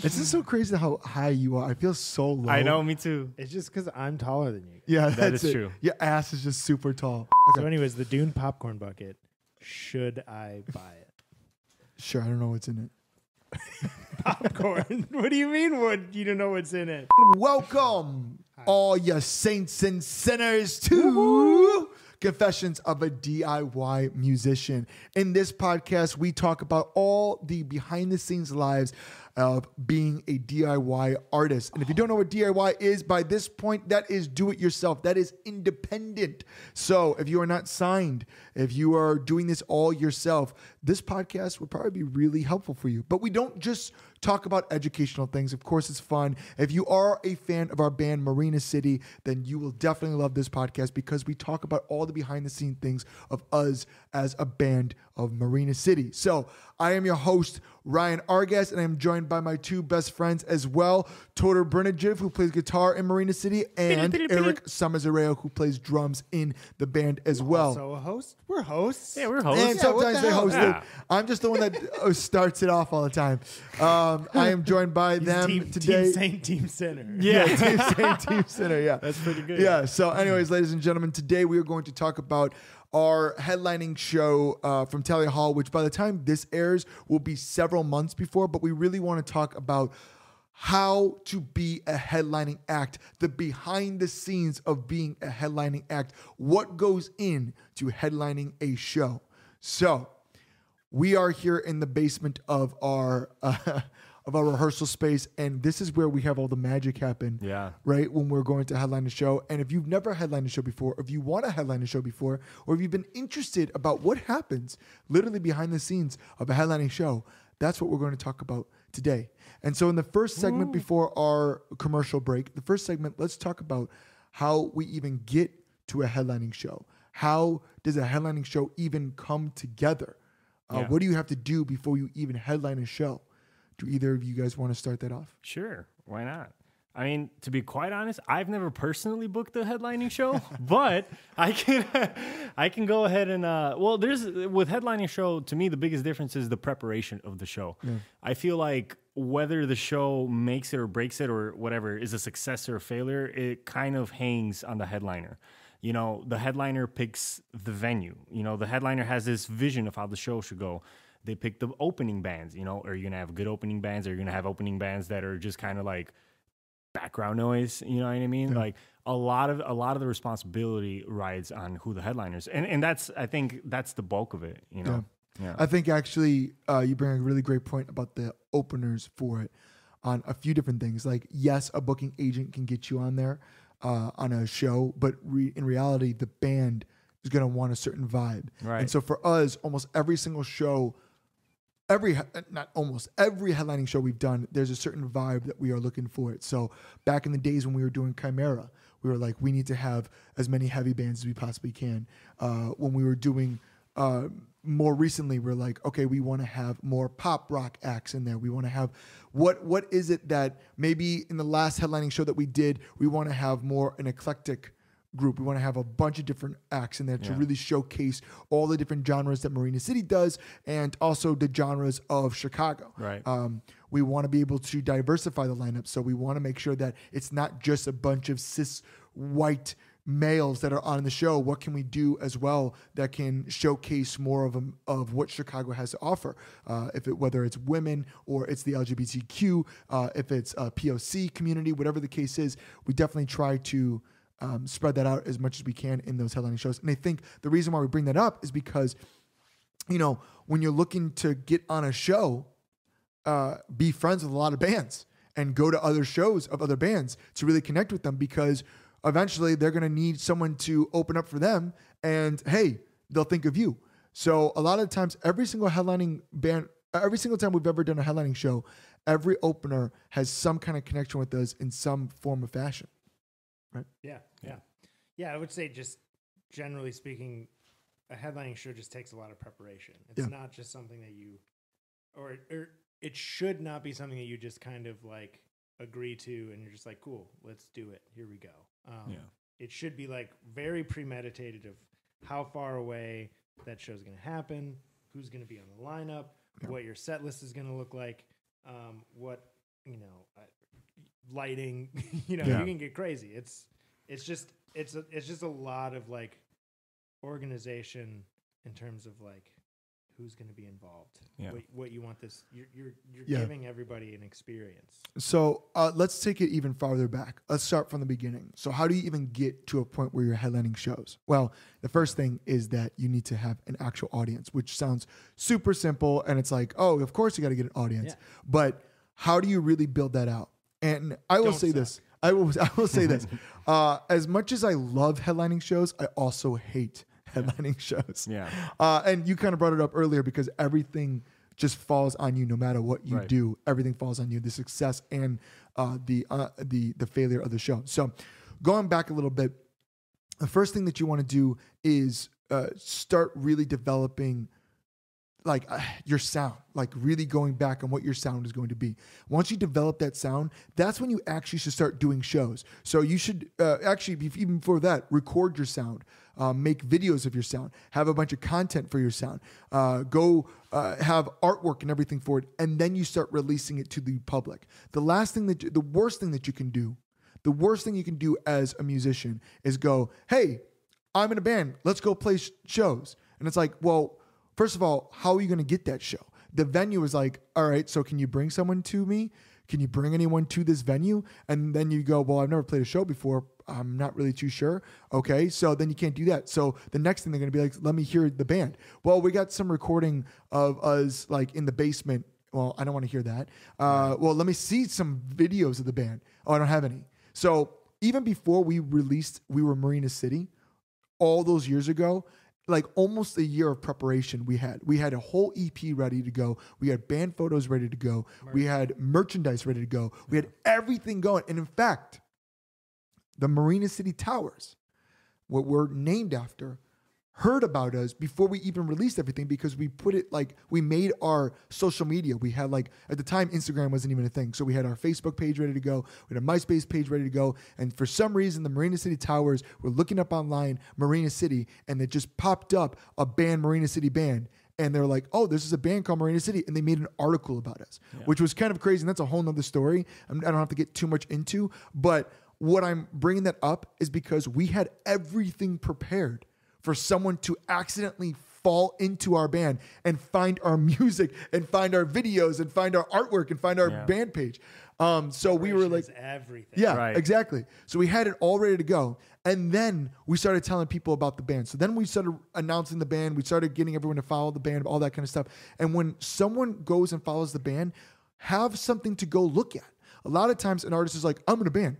It's just so crazy how high you are. I feel so low. I know, me too. It's just because I'm taller than you. Yeah, That that's is it. true. Your ass is just super tall. So anyways, the Dune popcorn bucket, should I buy it? Sure, I don't know what's in it. Popcorn? What do you mean you don't know what's in it? Welcome, all you saints and sinners, to Confessions of a D.I.Y. Musician. In this podcast, we talk about all the behind-the-scenes lives of being a DIY artist. And if you don't know what DIY is, by this point, that is do-it-yourself. That is independent. So if you are not signed, if you are doing this all yourself, this podcast would probably be really helpful for you. But we don't just talk about educational things. Of course, it's fun. If you are a fan of our band, Marina City, then you will definitely love this podcast because we talk about all the behind-the-scenes things of us as a band of Marina City. So I am your host, Ryan Argas, and I'm joined by my two best friends as well, Toter Brinajiv, who plays guitar in Marina City, and Eric Samazario, who plays drums in the band as well. Also a host? We're hosts. Yeah, we're hosts. And sometimes they host it. I'm just the one that starts it off all the time. I am joined by them today. Team Saint, Team Center. Yeah, Team Saint, Team Center. Yeah, That's pretty good. yeah. So, anyways, ladies and gentlemen, today we are going to talk about our headlining show from Tally Hall, which by the time this airs will be several months before. But we really want to talk about how to be a headlining act, the behind the scenes of being a headlining act, what goes into headlining a show. So we are here in the basement of our rehearsal space, and this is where we have all the magic happen. Yeah. Right when we're going to headline a show. And if you've never headlined a show before, or if you want to headline a show before, or if you've been interested about what happens literally behind the scenes of a headlining show, that's what we're going to talk about today. And so in the first segment before our commercial break, the first segment, let's talk about how we even get to a headlining show. How does a headlining show even come together? What do you have to do before you even headline a show? Do either of you guys want to start that off? Sure, why not? I mean, to be quite honest, I've never personally booked a headlining show, but I can go ahead and with headlining show, to me the biggest difference is the preparation of the show. Yeah. I feel like whether the show makes it or breaks it or whatever is a success or a failure, it kind of hangs on the headliner. You know, the headliner picks the venue. You know, the headliner has this vision of how the show should go. They pick the opening bands, you know, are you going to have good opening bands? Are you going to have opening bands that are just kind of like background noise? You know what I mean? Yeah. Like a lot of the responsibility rides on who the headliners. And I think that's the bulk of it, you know? Yeah. I think actually you bring a really great point about the openers for it on a few different things. Like, yes, a booking agent can get you on there on a show, but in reality, the band is going to want a certain vibe. Right. And so for us, almost every single show, every headlining show we've done, there's a certain vibe that we are looking for it. So back in the days when we were doing Chimera, we were like, we need to have as many heavy bands as we possibly can. When we were doing more recently, we're like, okay, we want to have more pop rock acts in there. We want to have what is it that maybe in the last headlining show that we did, we want to have more an eclectic group. We want to have a bunch of different acts in there to really showcase all the different genres that Marina City does, and also the genres of Chicago. Right. We want to be able to diversify the lineup, so we want to make sure that it's not just a bunch of cis white males that are on the show. What can we do as well that can showcase more of what Chicago has to offer? Whether it's women or it's the LGBTQ, if it's a POC community, whatever the case is, we definitely try to spread that out as much as we can in those headlining shows. And I think the reason why we bring that up is because, you know, when you're looking to get on a show, be friends with a lot of bands and go to other shows of other bands to really connect with them, because eventually they're going to need someone to open up for them, and hey, they'll think of you. So a lot of times, every single time we've ever done a headlining show, every opener has some kind of connection with us in some form of fashion. Right? Yeah, I would say, just generally speaking, a headlining show just takes a lot of preparation. It's not just something that you, or it should not be something that you just kind of like agree to and you're just like, cool, let's do it. Here we go. It should be like very premeditated of how far away that show's going to happen, who's going to be on the lineup, what your set list is going to look like, what lighting, you can get crazy. It's just a lot of like organization in terms of like who's going to be involved, what you want this, you're giving everybody an experience. So let's take it even farther back. Let's start from the beginning. So how do you even get to a point where you're headlining shows? Well, the first thing is that you need to have an actual audience, which sounds super simple. And it's like, oh, of course you got to get an audience, but how do you really build that out? And I will say this. I will say this. As much as I love headlining shows, I also hate headlining shows. Yeah. And you kind of brought it up earlier because everything just falls on you no matter what you do. Everything falls on you, the success and the failure of the show. So going back a little bit, the first thing that you want to do is start really developing like your sound, like really going back on what your sound is going to be. Once you develop that sound, that's when you actually should start doing shows. So you should actually, even before that, record your sound, make videos of your sound, have a bunch of content for your sound, go have artwork and everything for it, and then you start releasing it to the public. The worst thing that you can do, the worst thing you can do as a musician is go, hey, I'm in a band, let's go play shows. And it's like, well, first of all, how are you going to get that show? The venue is like, all right, so can you bring someone to me? Can you bring anyone to this venue? And then you go, well, I've never played a show before. I'm not really too sure. Okay, so then you can't do that. So the next thing they're going to be like, let me hear the band. Well, we got some recording of us like in the basement. Well, I don't want to hear that. Well, let me see some videos of the band. Oh, I don't have any. So even before we were Marina City, all those years ago, like almost a year of preparation we had a whole EP ready to go. We had band photos ready to go. We had merchandise ready to go. We had everything going. And in fact, the Marina City Towers, what we're named after, heard about us before we even released everything because we put it like we made our social media. We had like at the time Instagram wasn't even a thing. So we had our Facebook page ready to go. We had a MySpace page ready to go. And for some reason, the Marina City Towers were looking up online Marina City and it just popped up a band, Marina City Band. And they're like, oh, this is a band called Marina City. And they made an article about us, which was kind of crazy. And that's a whole nother story. I don't have to get too much into, but what I'm bringing that up is because we had everything prepared for someone to accidentally fall into our band and find our music and find our videos and find our artwork and find our band page. So we were like, everything. Yeah, right. Exactly. So we had it all ready to go. And then we started telling people about the band. So then we started announcing the band. We started getting everyone to follow the band, all that kind of stuff. And when someone goes and follows the band, have something to go look at. A lot of times an artist is like, I'm in a band.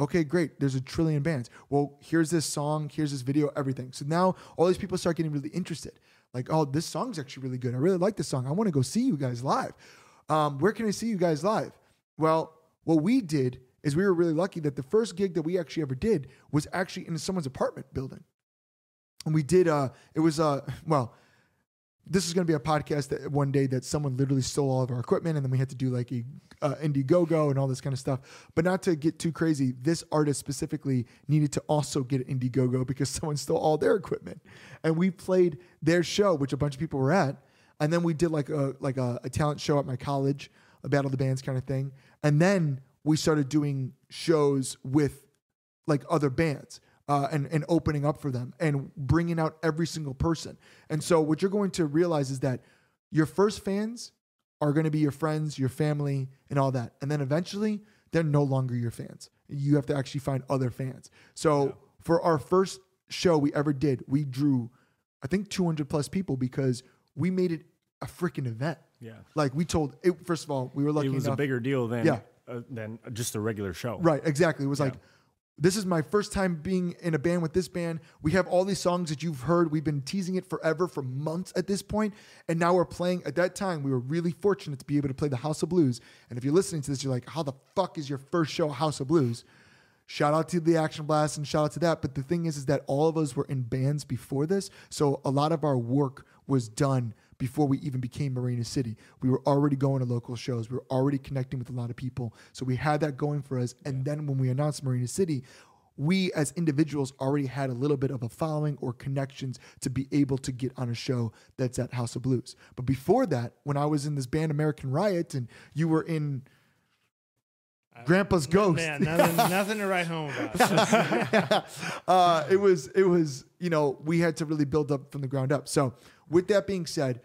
Okay, great. There's a trillion bands. Well, here's this song, here's this video, everything. So now all these people start getting really interested. Like, oh, this song's actually really good. I really like this song. I want to go see you guys live. Where can I see you guys live? Well, what we did is we were really lucky that the first gig that we actually ever did was actually in someone's apartment building. And we did, this is going to be a podcast that one day that someone literally stole all of our equipment and then we had to do like a Indiegogo and all this kind of stuff. But not to get too crazy, this artist specifically needed to also get an Indiegogo because someone stole all their equipment. And we played their show, which a bunch of people were at. And then we did like a talent show at my college, a Battle of the Bands kind of thing. And then we started doing shows with like other bands. And opening up for them and bringing out every single person. And so what you're going to realize is that your first fans are going to be your friends, your family, and all that. And then eventually, they're no longer your fans. You have to actually find other fans. So for our first show we ever did, we drew, I think, 200 plus people because we made it a freaking event. Yeah. Like we told it, first of all, we were lucky enough. It was a bigger deal than just a regular show. Right, exactly. It was like, this is my first time being in a band with this band. We have all these songs that you've heard. We've been teasing it forever, for months at this point. And now we're playing. At that time, we were really fortunate to be able to play the House of Blues. And if you're listening to this, you're like, how the fuck is your first show House of Blues? Shout out to the Action Blast and shout out to that. But the thing is that all of us were in bands before this. So a lot of our work was done before we even became Marina City. We were already going to local shows. We were already connecting with a lot of people. So we had that going for us. And then when we announced Marina City, we as individuals already had a little bit of a following or connections to be able to get on a show that's at House of Blues. But before that, when I was in this band American Riot and you were in Grandpa's ghost. Man, nothing to write home about. It was, you know, we had to really build up from the ground up. So with that being said,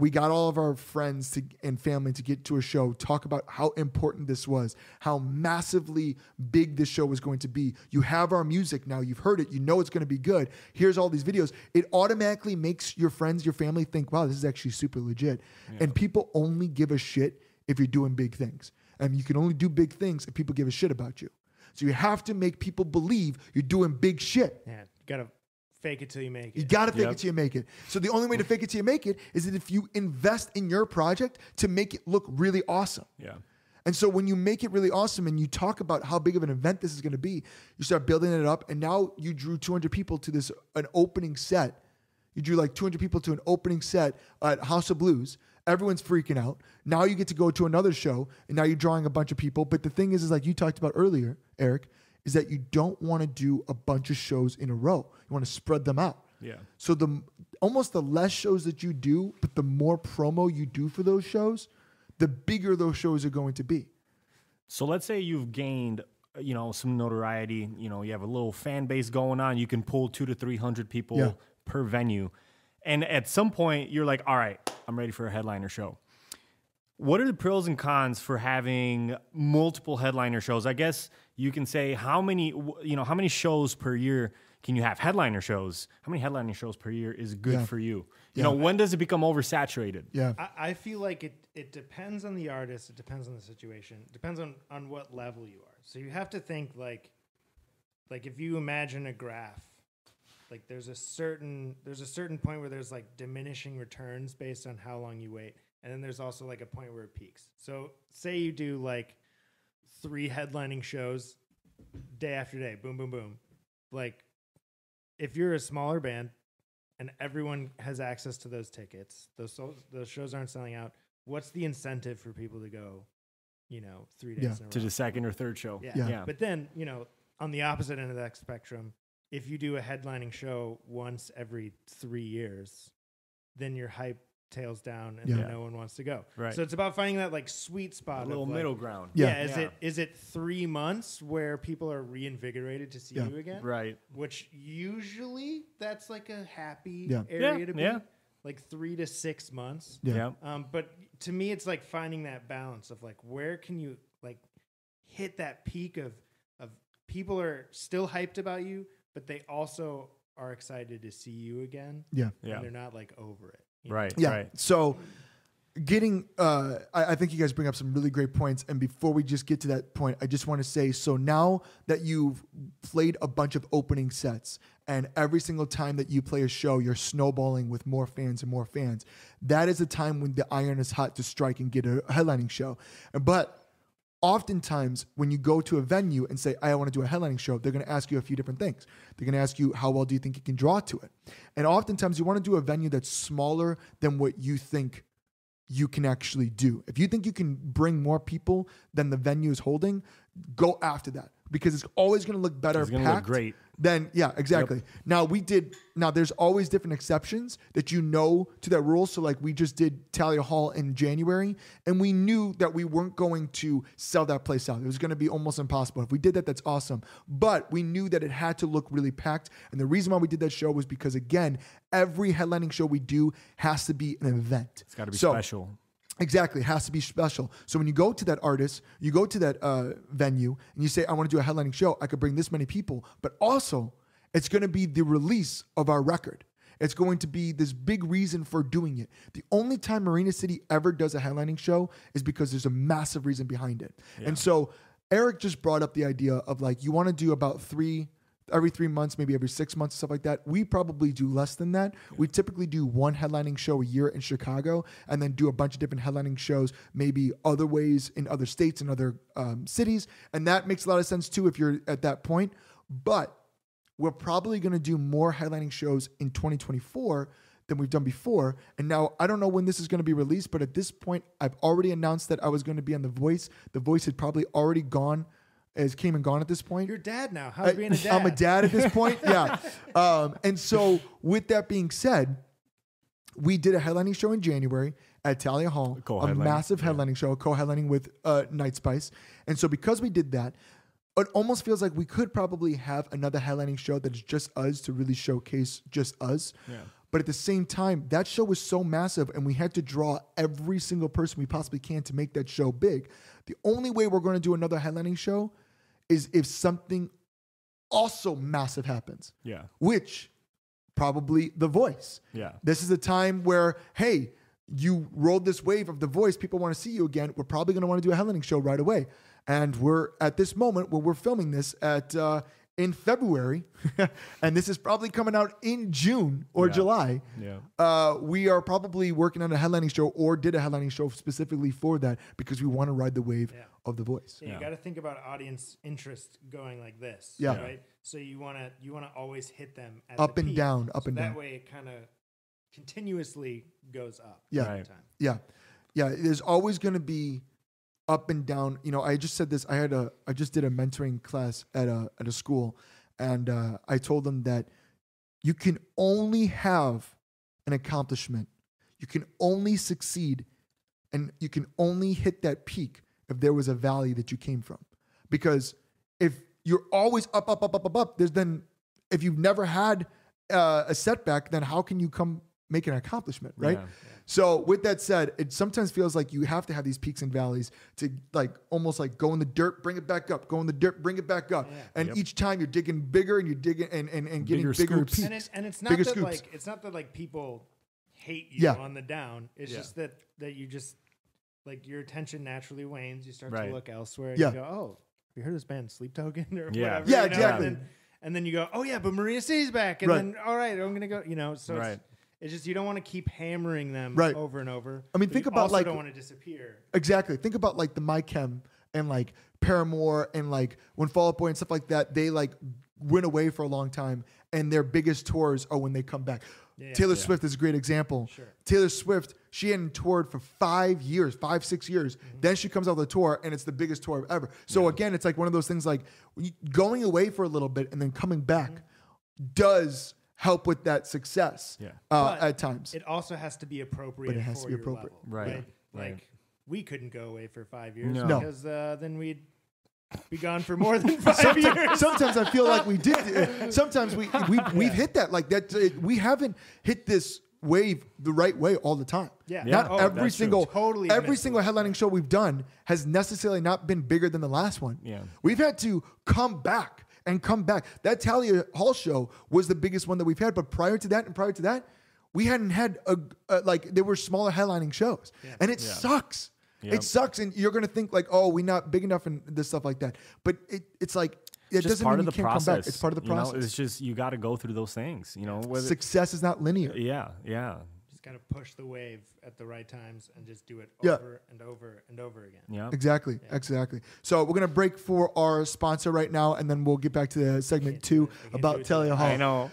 we got all of our friends and family to get to a show, talk about how important this was, how massively big this show was going to be. You have our music now. You've heard it. You know it's going to be good. Here's all these videos. It automatically makes your friends, your family think, wow, this is actually super legit. Yeah. And people only give a shit if you're doing big things. And you can only do big things if people give a shit about you. So you have to make people believe you're doing big shit. Yeah, you got to fake it till you make it. You got to fake it till you make it. So the only way to fake it till you make it is that if you invest in your project to make it look really awesome. Yeah. And so when you make it really awesome and you talk about how big of an event this is going to be, you start building it up. And now you drew 200 people to an opening set. You drew like 200 people to an opening set at House of Blues. Everyone's freaking out. Now you get to go to another show, and now you're drawing a bunch of people. But the thing is like you talked about earlier, Eric, is that you don't want to do a bunch of shows in a row. You want to spread them out. Yeah. So almost the less shows that you do, but the more promo you do for those shows, the bigger those shows are going to be. So let's say you've gained, you know, some notoriety. You know, you have a little fan base going on. You can pull 200 to 300 people per venue. And at some point, you're like, all right, I'm ready for a headliner show. What are the pros and cons for having multiple headliner shows? I guess you can say how many shows per year can you have? Headliner shows. How many headliner shows per year is good for you? You know, when does it become oversaturated? Yeah. I feel like it depends on the artist. It depends on the situation. It depends on what level you are. So you have to think like if you imagine a graph, like there's a certain point where there's like diminishing returns based on how long you wait. And then there's also like a point where it peaks. So say you do like 3 headlining shows day after day, boom, boom, boom. Like if you're a smaller band and everyone has access to those tickets, those shows aren't selling out, what's the incentive for people to go, 3 days in a row? To the second or third show. Yeah. But then, on the opposite end of that spectrum, if you do a headlining show once every 3 years, then your hype tails down and then no one wants to go. Right. So it's about finding that like sweet spot, a little middle ground. Is it 3 months where people are reinvigorated to see you again? Right. Which usually that's like a happy area to be. Like 3 to 6 months. Yeah. But to me, it's like finding that balance of like where can you like hit that peak of people are still hyped about you, but they also are excited to see you again. Yeah. And they're not like over it. Right. Yeah. Right. So getting, I think you guys bring up some really great points. And before we just get to that point, I just want to say, so now that you've played a bunch of opening sets and every single time that you play a show, you're snowballing with more fans and more fans, that is the time when the iron is hot to strike and get a headlining show. But oftentimes when you go to a venue and say, I want to do a headlining show, they're going to ask you a few different things. They're going to ask you, how well do you think you can draw to it? And oftentimes you want to do a venue that's smaller than what you think you can actually do. If you think you can bring more people than the venue is holding, go after that because it's always going to look better. It's going to look great. Then, yeah, exactly. Yep. Now there's always different exceptions that to that rule. So like we just did Talia Hall in January and we knew that we weren't going to sell that place out. It was going to be almost impossible. If we did that, that's awesome. But we knew that it had to look really packed. And the reason why we did that show was because again, every headlining show we do has to be an event. It's got to be special. Exactly. It has to be special. So when you go to that artist, you go to that venue and you say, I want to do a headlining show. I could bring this many people, but also it's going to be the release of our record. It's going to be this big reason for doing it. The only time Marina City ever does a headlining show is because there's a massive reason behind it. Yeah. And so Eric just brought up the idea of like, you want to do about every 3 months, maybe every 6 months, stuff like that. We probably do less than that. Yeah. We typically do one headlining show a year in Chicago and then do a bunch of different headlining shows, maybe other ways in other states and other cities. And that makes a lot of sense too if you're at that point. But we're probably going to do more headlining shows in 2024 than we've done before. And now I don't know when this is going to be released, but at this point, I've already announced that I was going to be on The Voice. The Voice had probably already came and gone at this point. You're a dad now. How's being a dad? I'm a dad at this point. Yeah. And so with that being said, we did a headlining show in January at Talia Hall, a massive headlining show, co-headlining with Night Spice. And so because we did that, it almost feels like we could probably have another headlining show that is just us to really showcase just us. Yeah. But at the same time, that show was so massive and we had to draw every single person we possibly can to make that show big. The only way we're going to do another headlining show is if something also massive happens. Yeah. Which probably The Voice. Yeah. This is a time where, hey, you rode this wave of The Voice. People want to see you again. We're probably going to want to do a headlining show right away. And we're at this moment where we're filming this in February, and this is probably coming out in June or July. Yeah. We are probably working on a headlining show or did a headlining show specifically for that because we want to ride the wave of The Voice. Yeah, you got to think about audience interest going like this. Yeah. Right. So you want to always hit them at up the and peak. down, up So and down. That way it kind of continuously goes up. Yeah. All the time. Yeah. Yeah. There's always going to be up and down. You know, I just said this. I just did a mentoring class at a school, and I told them that you can only have an accomplishment, you can only succeed, and you can only hit that peak if there was a valley that you came from. Because if you're always up, there's then if you've never had a setback, then how can you make an accomplishment, right? Yeah. So with that said, it sometimes feels like you have to have these peaks and valleys to like almost like go in the dirt, bring it back up, go in the dirt, bring it back up. Yeah. And each time you're digging bigger and you're digging and getting bigger peaks. And it's not that like it's not that like people hate you on the down. It's just that you just like your attention naturally wanes. You start to look elsewhere. And you go, oh, you heard this band Sleep Token or whatever. Yeah, exactly. And then you go, oh yeah, but Marina City's back. And then all right, I'm gonna go. You know, so it's just you don't want to keep hammering them over and over. I mean, think about like don't want to disappear. Exactly. Think about like the My Chem and like Paramore and like when Fall Out Boy and stuff like that. They like went away for a long time, and their biggest tours are when they come back. Taylor Swift is a great example. Sure. Taylor Swift, she hadn't toured for 5 years, 6 years. Mm-hmm. Then she comes out of the tour, and it's the biggest tour ever. So again, it's like one of those things like going away for a little bit and then coming back does help with that success at times. It also has to be appropriate. But it has to be appropriate. Level, right? Like we couldn't go away for 5 years because then we'd be gone for more than 5 years. Sometimes I feel like we did. Sometimes we've hit that like that. We haven't hit this wave the right way all the time. Yeah. Not every single headlining show we've done has necessarily not been bigger than the last one. Yeah. We've had to come back. That Talia Hall show was the biggest one that we've had. But prior to that, we hadn't had there were smaller headlining shows, and it sucks. Yep. It sucks, and you're gonna think like, oh, we're not big enough and this stuff like that. But it's like it doesn't mean you can't come back. It's part of the process. It's just you got to go through those things. You know, success is not linear. Yeah. Just gotta push the wave at the right times and just do it over and over and over again. Yeah, exactly. So we're gonna break for our sponsor right now, and then we'll get back to the segment 2 about Talia Hall. I know.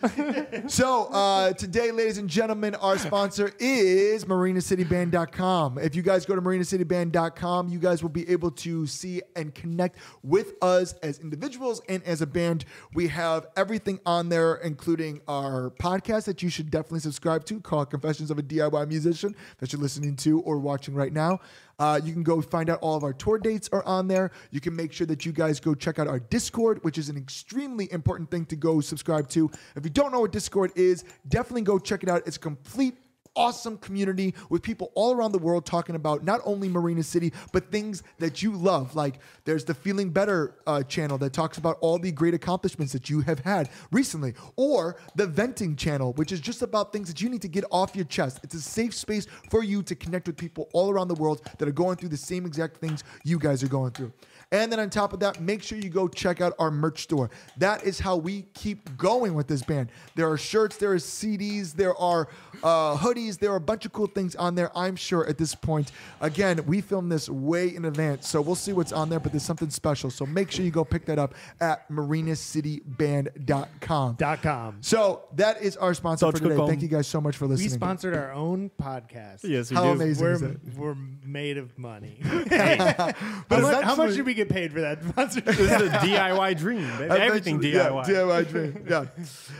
So today, ladies and gentlemen, our sponsor is MarinaCityBand.com. If you guys go to MarinaCityBand.com, you guys will be able to see and connect with us as individuals and as a band. We have everything on there, including our podcast that you should definitely subscribe to, called Confessions of a D.I.Y. Musician, that you're listening to or watching right now. You can go find out all of our tour dates are on there. You can make sure that you guys go check out our Discord, which is an extremely important thing to go subscribe to. If you don't know what Discord is, definitely go check it out. It's a complete awesome community with people all around the world talking about not only Marina City, but things that you love. Like there's the Feeling Better channel that talks about all the great accomplishments that you have had recently, or the Venting channel, which is just about things that you need to get off your chest. It's a safe space for you to connect with people all around the world that are going through the same exact things you guys are going through. And then on top of that, make sure you go check out our merch store. That is how we keep going with this band. There are shirts, there are CDs, there are hoodies, there are a bunch of cool things on there, I'm sure, at this point. Again, we filmed this way in advance, so we'll see what's on there, but there's something special. So make sure you go pick that up at marinacityband.com. So that is our sponsor for today. Thank you guys so much for listening. We sponsored our own podcast. Yes, we How do. amazing is that? We're made of money. How much did we get paid for that sponsor? This is a DIY dream. Everything DIY. DIY dream. Yeah.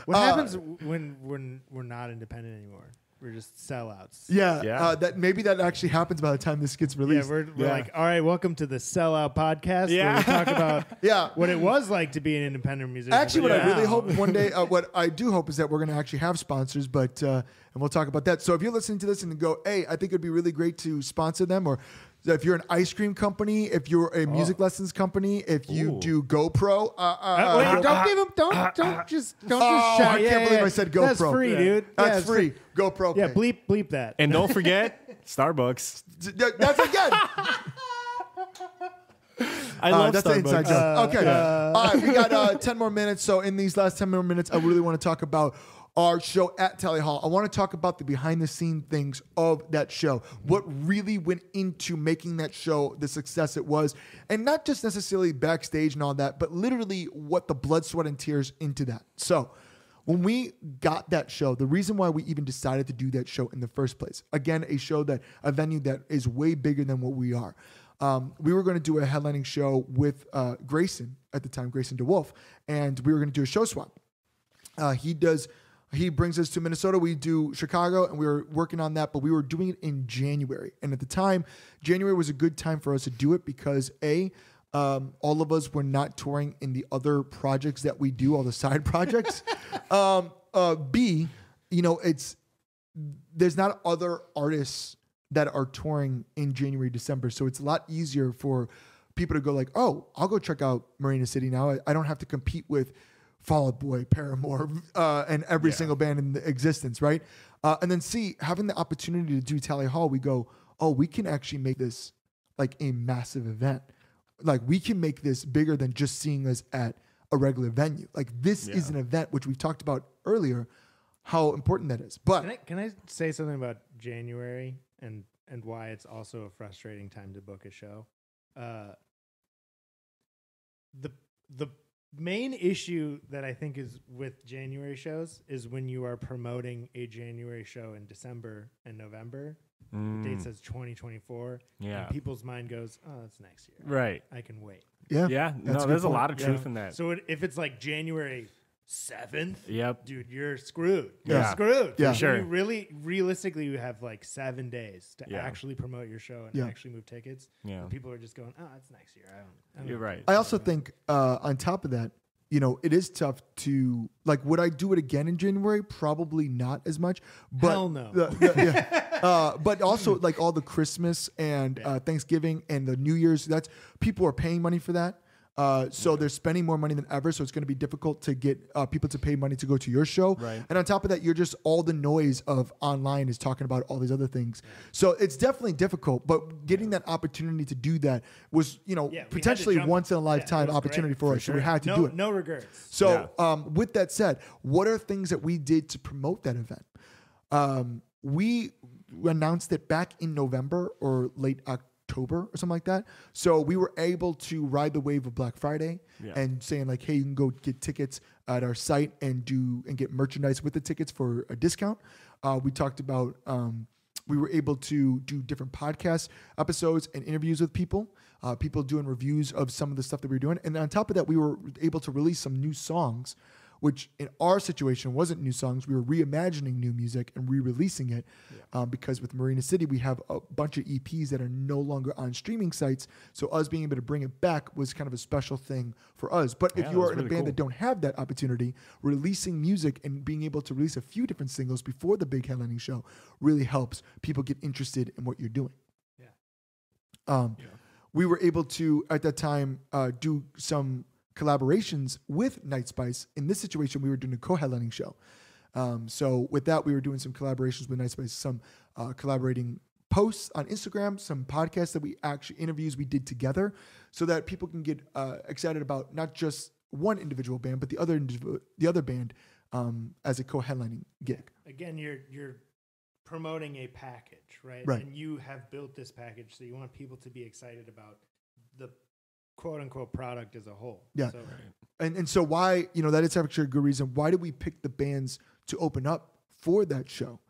What happens when we're not independent anymore? We're just sellouts. Yeah. That maybe that actually happens by the time this gets released. Yeah, we're like, all right, welcome to the Sellout Podcast. Yeah. Where we talk about Yeah. what it was like to be an independent musician. Actually, what I Yeah. really hope one day, what I do hope is that we're going to actually have sponsors, but and we'll talk about that. So if you're listening to this and go, hey, I think it'd be really great to sponsor them, or if you're an ice cream company, if you're a music lessons company, if you Ooh. do GoPro, wait, don't give him, don't just shout. I can't believe I said GoPro. That's free, dude. That's it's free. GoPro. Yeah, pay. bleep that. And don't forget Starbucks. That's again. I love that's Starbucks. the inside joke. Okay. All right, we got 10 more minutes. So in these last 10 more minutes, I really want to talk about our show at Tally Hall. I want to talk about the behind the scene things of that show. What really went into making that show the success it was. And not just necessarily backstage and all that, but literally what the blood, sweat, and tears into that. So when we got that show, the reason why we even decided to do that show in the first place, again, a venue that is way bigger than what we are. We were going to do a headlining show with Grayson at the time, Grayson DeWolf, and we were going to do a show swap. He brings us to Minnesota. We do Chicago, and we were working on that, but we were doing it in January. And at the time, January was a good time for us to do it because all of us were not touring in the other projects that we do, all the side projects. B, there's not other artists that are touring in January, December. So it's a lot easier for people to go like, oh, I'll go check out Marina City now. I don't have to compete with Fall Out Boy, Paramore, and every single band in existence, right? And then C, having the opportunity to do Tally Hall, we go, oh, we can actually make this like a massive event. Like we can make this bigger than just seeing us at a regular venue. Like this is an event, which we talked about earlier, how important that is. But can I say something about January and why it's also a frustrating time to book a show? The main issue that I think is with January shows is when you are promoting a January show in December and November. The date says 2024. Yeah. And people's mind goes, oh, that's next year. Right. I can wait. yeah, Yeah. that's a No, good there's a point. lot of truth in that. So if it's like January 7th, Yep. dude, you're screwed. Yeah. You're screwed. Yeah. For sure. You really, realistically, you have like 7 days to Yeah. actually promote your show and Yeah. actually move tickets. Yeah. And people are just going, oh, that's next year. I don't You're right. I also think on top of that, it is tough to like. Would I do it again in January? Probably not as much. But Hell no. But also like all the Christmas and Thanksgiving and the New Year's. That's people are paying money for that. So they're spending more money than ever. So it's going to be difficult to get people to pay money to go to your show. Right. And on top of that, you're just all the noise of online is talking about all these other things. So it's definitely difficult. But getting that opportunity to do that was, we had to potentially jump. once in a lifetime it was opportunity great, for us. So we had to do it. No regrets. So with that said, what are things that we did to promote that event? We announced it back in November or late October or something like that. So we were able to ride the wave of Black Friday and saying like, hey, you can go get tickets at our site and get merchandise with the tickets for a discount. We talked about we were able to do different podcast episodes and interviews with people doing reviews of some of the stuff that we were doing. And on top of that, we were able to release some new songs, which in our situation wasn't new songs. We were reimagining new music and re-releasing it because with Marina City, we have a bunch of EPs that are no longer on streaming sites. So us being able to bring it back was kind of a special thing for us. But if you are in a band that don't have that opportunity, releasing music and being able to release a few different singles before the big headlining show really helps people get interested in what you're doing. We were able to, at that time, do some collaborations with Night Spice. In this situation, we were doing a co-headlining show. So with that, we were doing some collaborations with Night Spice, some collaborating posts on Instagram, some podcasts that we actually interviews we did together so that people can get excited about not just one individual band, but the other band as a co-headlining gig. Again, you're promoting a package, right? Right. And you have built this package, so you want people to be excited about the quote unquote product as a whole. Yeah. So, And so why, that is actually a good reason. Why did we pick the bands to open up for that show?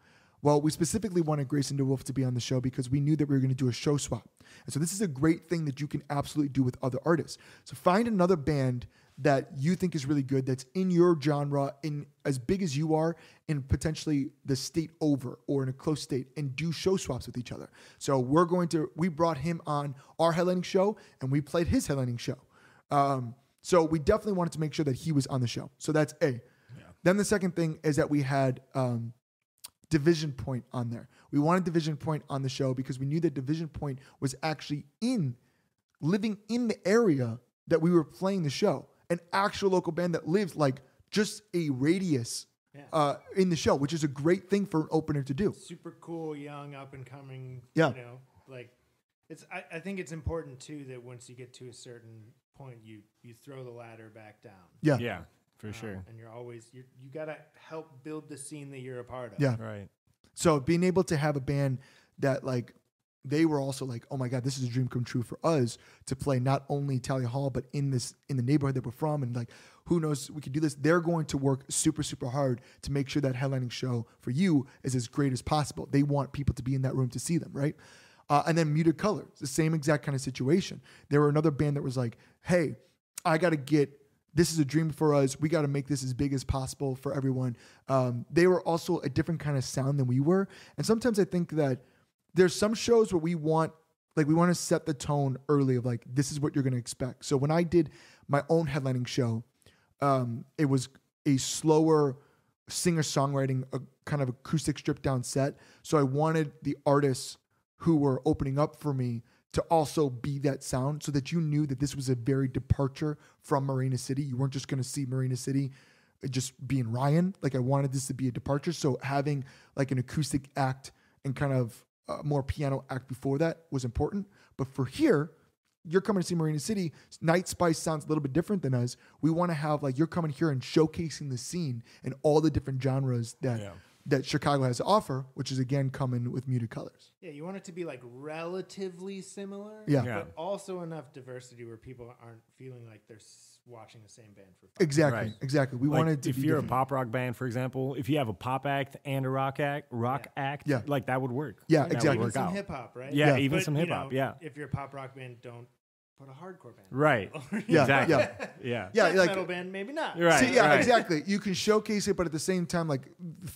Well, we specifically wanted Grayson DeWolf to be on the show because we knew that we were going to do a show swap. And so this is a great thing that you can absolutely do with other artists. So find another band that you think is really good, that's in your genre, in as big as you are, in potentially the state over or in a close state, and do show swaps with each other. So we brought him on our headlining show, and we played his headlining show. So we definitely wanted to make sure that he was on the show. So that's A. Yeah. Then the second thing is that we had Division Point on there. We wanted Division Point on the show because we knew that Division Point was actually living in the area that we were playing the show. An actual local band that lives like just a radius in the show, which is a great thing for an opener to do. Super cool, young, up and coming. Yeah. You know, like I think it's important too that once you get to a certain point, you throw the ladder back down. Yeah. Yeah, for sure. And you're always you gotta help build the scene that you're a part of. Yeah. Right. So being able to have a band that like they were also like, oh my God, this is a dream come true for us to play not only Talia Hall, but in the neighborhood that we're from. And like, who knows, we could do this. They're going to work super, super hard to make sure that headlining show for you is as great as possible. They want people to be in that room to see them, right? And then Muted Colors, the same exact kind of situation. There were another band that was like, hey, this is a dream for us. We got to make this as big as possible for everyone. They were also a different kind of sound than we were. And sometimes I think that there's some shows where we want to set the tone early of like, this is what you're going to expect. So when I did my own headlining show, it was a slower singer-songwriting, a kind of acoustic stripped down set. So I wanted the artists who were opening up for me to also be that sound so that you knew that this was a very departure from Marina City. You weren't just going to see Marina City just being Ryan. Like I wanted this to be a departure. So having like an acoustic act and kind of more piano act before that was important. But for here, you're coming to see Marina City. Night Spice sounds a little bit different than us. We want to have like, you're coming here and showcasing the scene and all the different genres that Chicago has to offer, which is again coming with Muted Colors. Yeah, you want it to be like relatively similar, but also enough diversity where people aren't feeling like they're watching the same band for 5 Exactly, years. exactly. We like wanted to if be you're different. a pop rock band, for example, if you have a pop act and a rock act, like that would work. Yeah, That would exactly. work Even some out. hip hop, right? Yeah, Yeah. even But, some you hip hop. know, Yeah, if you're a pop rock band, don't put a hardcore band. right. Yeah, Exactly. yeah. Yeah. Death like metal band, maybe not. Right. See, yeah, right. exactly. You can showcase it, but at the same time, like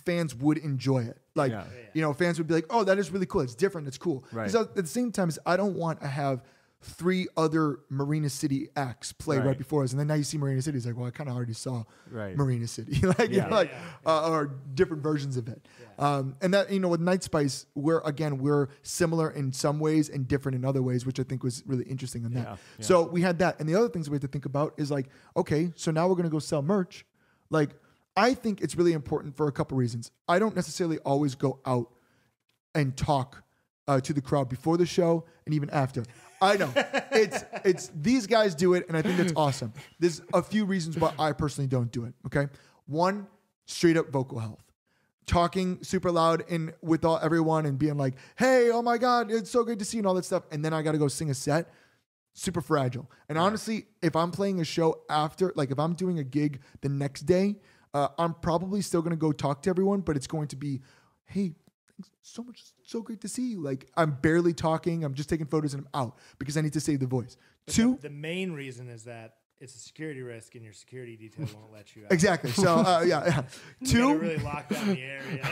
fans would enjoy it. Like, Yeah. you know, fans would be like, "Oh, that is really cool. It's different. It's cool." Right. Because at the same time, I don't want to have 3 other Marina City acts play right before us, and then now you see Marina City. It's like, well, I kind of already saw Marina City, like, you know, or different versions of it. Yeah. And that, you know, with Night Spice, we're similar in some ways and different in other ways, which I think was really interesting on that. Yeah. So we had that, and the other things we have to think about is like, okay, so now we're gonna go sell merch. Like, I think it's really important for a couple reasons. I don't necessarily always go out and talk to the crowd before the show and even after. I know it's these guys do it, and I think that's awesome. There's a few reasons why I personally don't do it. Okay, one, straight up vocal health, talking super loud and with everyone and being like, "Hey, oh my God, it's so good to see you," and all that stuff, and then I got to go sing a set. Super fragile. And honestly, if I'm playing a show after, like if I'm doing a gig the next day, I'm probably still going to go talk to everyone, but it's going to be, "Hey, so much, so great to see you." Like I'm barely talking. I'm just taking photos and I'm out because I need to save the voice. But Two, the main reason is that it's a security risk and your security detail won't let you out. exactly. So yeah. You Two, gotta really lock down the area.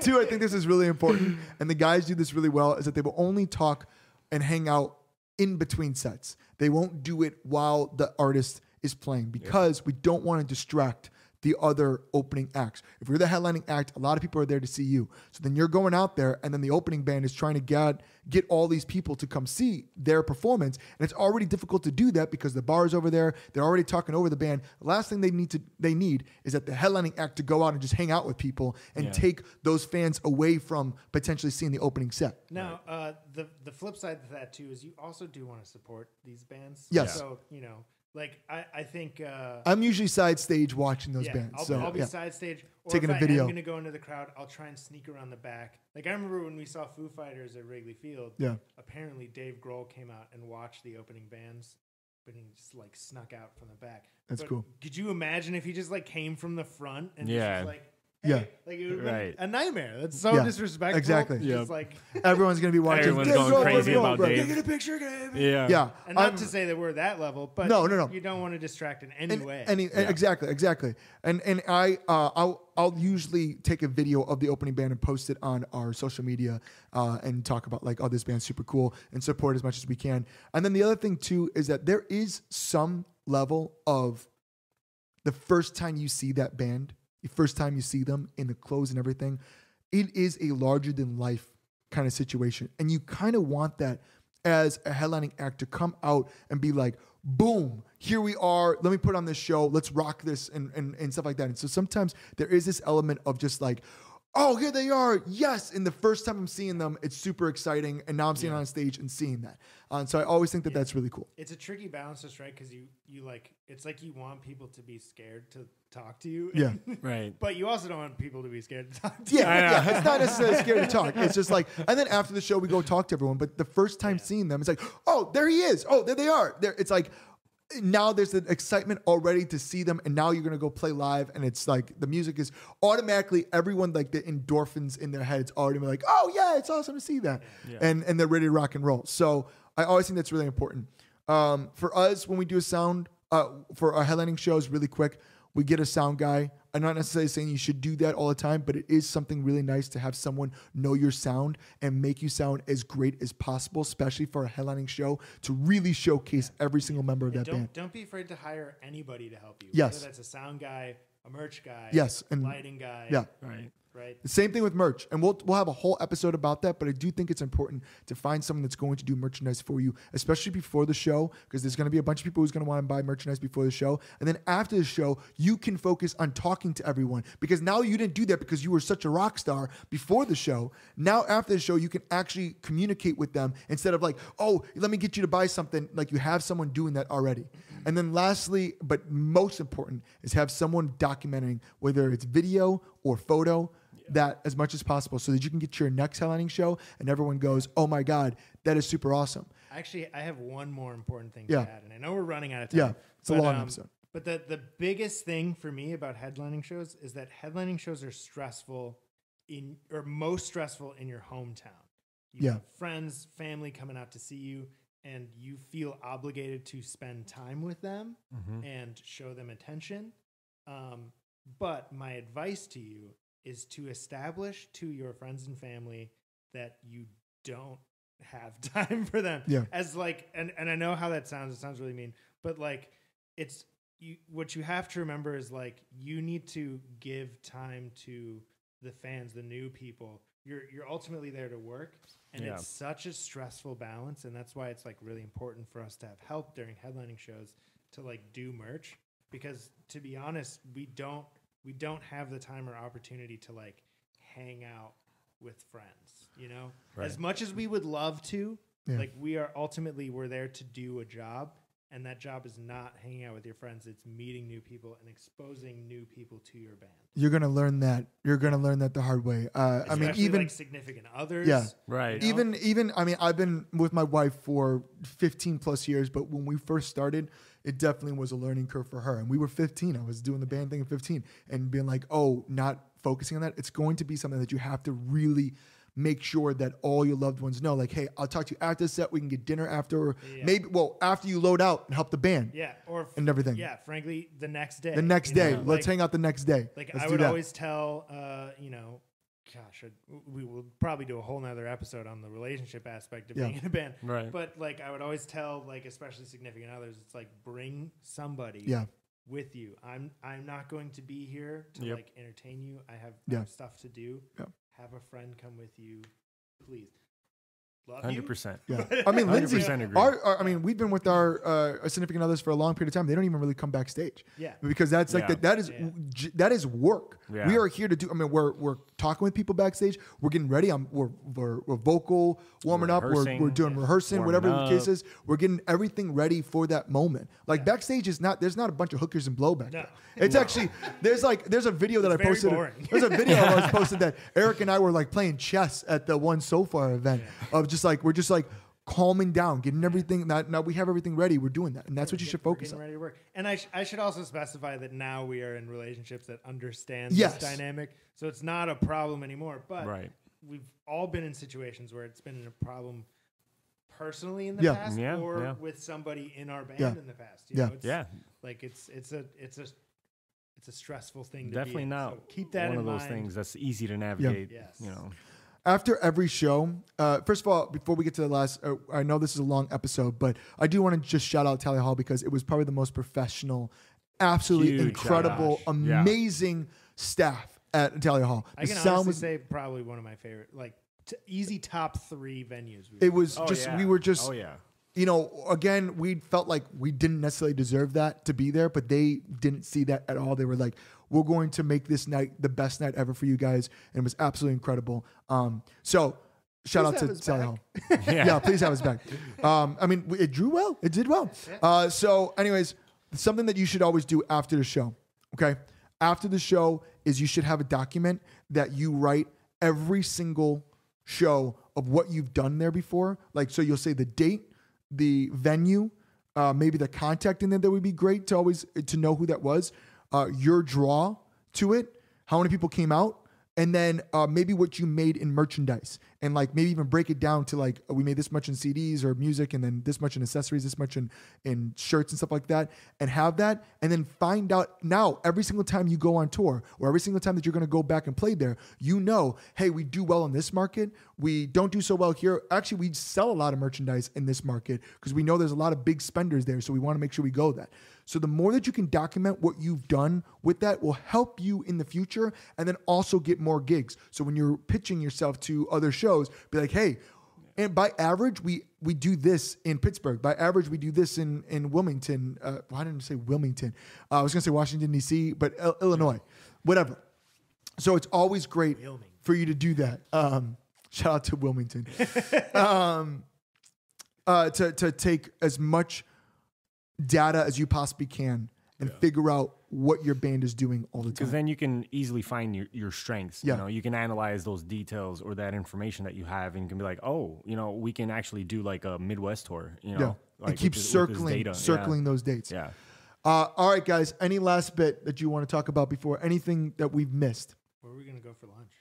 two, I think this is really important, and the guys do this really well, is that they will only talk and hang out in between sets. They won't do it while the artist is playing because we don't want to distract the other opening acts. If you're the headlining act, a lot of people are there to see you. So then you're going out there, and then the opening band is trying to get all these people to come see their performance. And it's already difficult to do that because the bar is over there. They're already talking over the band. The last thing they need is that the headlining act to go out and just hang out with people and take those fans away from potentially seeing the opening set. Now, the flip side of that too is you also do want to support these bands. Yes. So, you know, like I think I'm usually side stage watching those bands. I'll be side stage, or taking if a video. I'm going to go into the crowd, I'll try and sneak around the back. Like I remember when we saw Foo Fighters at Wrigley Field. Yeah. Apparently, Dave Grohl came out and watched the opening bands, but he just like snuck out from the back. That's cool. Could you imagine if he just like came from the front and Yeah. just was like Yeah. Like it would Right. be a nightmare. That's so Yeah, disrespectful. exactly. It's Yep. like, Everyone's gonna be watching. Everyone's Dave, going go, crazy go, about bro. Dave. Get a picture. Get a Yeah. Yeah. and not to say that we're that level, but No. you don't want to distract in any way. Exactly. And I'll usually take a video of the opening band and post it on our social media and talk about like, oh, this band's super cool and support as much as we can. And then the other thing too is that there is some level of the first time you see that band, the first time you see them in the clothes and everything, it is a larger than life kind of situation. And you kind of want that as a headlining act to come out and be like, boom, here we are. Let me put on this show. Let's rock this and stuff like that. And so sometimes there is this element of just like, oh, here they are. Yes. And the first time I'm seeing them, it's super exciting. And now I'm seeing it on stage and seeing that. And so I always think that that's really cool. It's a tricky balance to strike because you like, it's like you want people to be scared to talk to you. Yeah. Right. But you also don't want people to be scared to talk to you. Yeah. It's not necessarily scary to talk. It's just like, and then after the show, we go talk to everyone. But the first time seeing them, it's like, oh, there he is. Oh, there they are. There. It's like, now there's an excitement already to see them, and now you're gonna go play live, and it's like the music is automatically everyone like the endorphins in their heads already like, oh yeah, it's awesome to see that, and they're ready to rock and roll. So I always think that's really important. For us, when we do a sound for our headlining shows, really quick, we get a sound guy. I'm not necessarily saying you should do that all the time, but it is something really nice to have someone know your sound and make you sound as great as possible, especially for a headlining show, to really showcase every single member of that band. Don't be afraid to hire anybody to help you. Yes. Whether that's a sound guy, a merch guy, Yes, and lighting guy. yeah. Right. The same thing with merch, and we'll have a whole episode about that. But I do think it's important to find someone that's going to do merchandise for you, especially before the show, because there's going to be a bunch of people who's going to want to buy merchandise before the show, and then after the show, you can focus on talking to everyone because now you didn't do that because you were such a rock star before the show. Now after the show, you can actually communicate with them instead of like, oh, let me get you to buy something. Like you have someone doing that already. And then lastly, but most important, is have someone documenting whether it's video or photo. That as much as possible so that you can get your next headlining show and everyone goes, oh my God, that is super awesome. Actually, I have one more important thing to add, and I know we're running out of time. Yeah, it's a long episode. But the biggest thing for me about headlining shows is that headlining shows are stressful most stressful in your hometown. You have friends, family coming out to see you, and you feel obligated to spend time with them and show them attention. But my advice to you is to establish to your friends and family that you don't have time for them. Yeah. As like, and I know how that sounds. It sounds really mean, but like, it's what you have to remember is like, you need to give time to the fans, the new people. You're ultimately there to work, and it's such a stressful balance. And that's why it's like really important for us to have help during headlining shows to like do merch, because to be honest, we don't have the time or opportunity to like hang out with friends, you know, as much as we would love to, like we're there to do a job, and that job is not hanging out with your friends. It's meeting new people and exposing new people to your band. You're going to learn that. You're going to learn that the hard way. I mean, even like significant others. Yeah. Right. You know? Even, I mean, I've been with my wife for 15 plus years, but when we first started, it definitely was a learning curve for her. And we were 15. I was doing the band thing at 15 and being like, oh, not focusing on that. It's going to be something that you have to really make sure that all your loved ones know, like, hey, I'll talk to you after the set. We can get dinner after, maybe, after you load out and help the band. Yeah. And everything. Yeah. Frankly, the next day. The next day. Let's hang out the next day. Like Let's I would always tell, gosh, we will probably do a whole nother episode on the relationship aspect of being in a band. Right. But like I would always tell, like, especially significant others, it's like bring somebody with you. I'm not going to be here to like entertain you. I have stuff to do. Yep. Have a friend come with you, please. Love 100%. Yeah. I mean, Lindsay, 100% agree. we've been with our significant others for a long period of time. They don't even really come backstage. Yeah. Because that's like that is work. Yeah. We are here to do. I mean, we're talking with people backstage. We're getting ready. We're vocal warming up. We're doing rehearsing, whatever the case is. We're getting everything ready for that moment. Like backstage is not. There's not a bunch of hookers and blow back there. It's actually there's a video that I posted. There's a video I was posted that Eric and I were like playing chess at the One So Far event of just like we're just like calming down, getting everything. Now we have everything ready. We're doing that, and that's what you should focus on. Ready to work. And I should also specify that now we are in relationships that understand Yes. this dynamic, so it's not a problem anymore. But Right. we've all been in situations where it's been a problem personally in the Yeah. past, Yeah, or yeah. with somebody in our band Yeah. in the past. Yeah. Know, it's, Yeah. like it's a stressful thing. Definitely to be in. not So keep that one in of those mind. things that's easy to navigate. Yes. You know. After every show, first of all, before we get to the last, I know this is a long episode, but I do want to just shout out Tally Hall because it was probably the most professional, absolutely Huge incredible, shout out. Yeah. amazing staff at Tally Hall. I can honestly say probably one of my favorite, like easy top 3 venues. It was Oh, just, yeah. we were just, Oh yeah. you know, again, we felt like we didn't necessarily deserve that to be there, but they didn't see that at all. They were like, we're going to make this night the best night ever for you guys. And it was absolutely incredible. So shout out to Tally Hall. Yeah, please have us back. I mean, it drew well. It did well. So anyways, something that you should always do after the show, okay? After the show is you should have a document that you write every single show of what you've done there before. Like, so you'll say the date, the venue, maybe the contact in there. That would be great to always to know who that was. Your draw to it, how many people came out, and then maybe what you made in merchandise, and like maybe even break it down to like we made this much in CDs or music, and then this much in accessories, this much in shirts and stuff like that, and have that, and then find out now every single time you go on tour or every single time that you're going to go back and play there, you know, hey, we do well in this market, we don't do so well here. Actually, we sell a lot of merchandise in this market because we know there's a lot of big spenders there, so we want to make sure we go that. So the more that you can document what you've done with that will help you in the future, and then also get more gigs. So when you're pitching yourself to other shows, be like, hey, and by average, we do this in Pittsburgh. By average, we do this in Wilmington. Why didn't I say Wilmington? I was going to say Washington, D.C., but Illinois, whatever. So it's always great for you to do that. Shout out to Wilmington. To take as much data as you possibly can and figure out what your band is doing all the time. Because then you can easily find your strengths. Yeah. You know, you can analyze those details or that information that you have, and you can be like, oh, you know, we can actually do like a Midwest tour. You know, like and keep with this circling those dates. Yeah. All right, guys. Any last bit that you want to talk about before? Anything that we've missed? Where are we gonna go for lunch?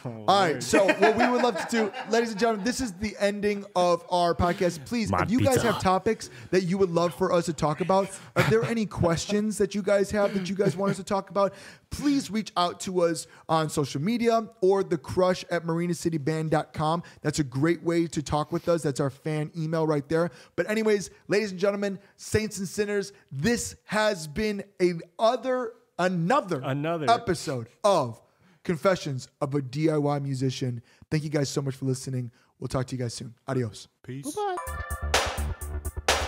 All right, so what we would love to do, ladies and gentlemen, this is the ending of our podcast. Please, if you guys have topics that you would love for us to talk about, are there any questions that you guys have that you guys want us to talk about? Please reach out to us on social media or thecrush@marinacityband.com. That's a great way to talk with us. That's our fan email right there. But anyways, ladies and gentlemen, saints and sinners, this has been another episode of Confessions of a D.I.Y. Musician. Thank you guys so much for listening. We'll talk to you guys soon. Adios. Peace. Bye-bye.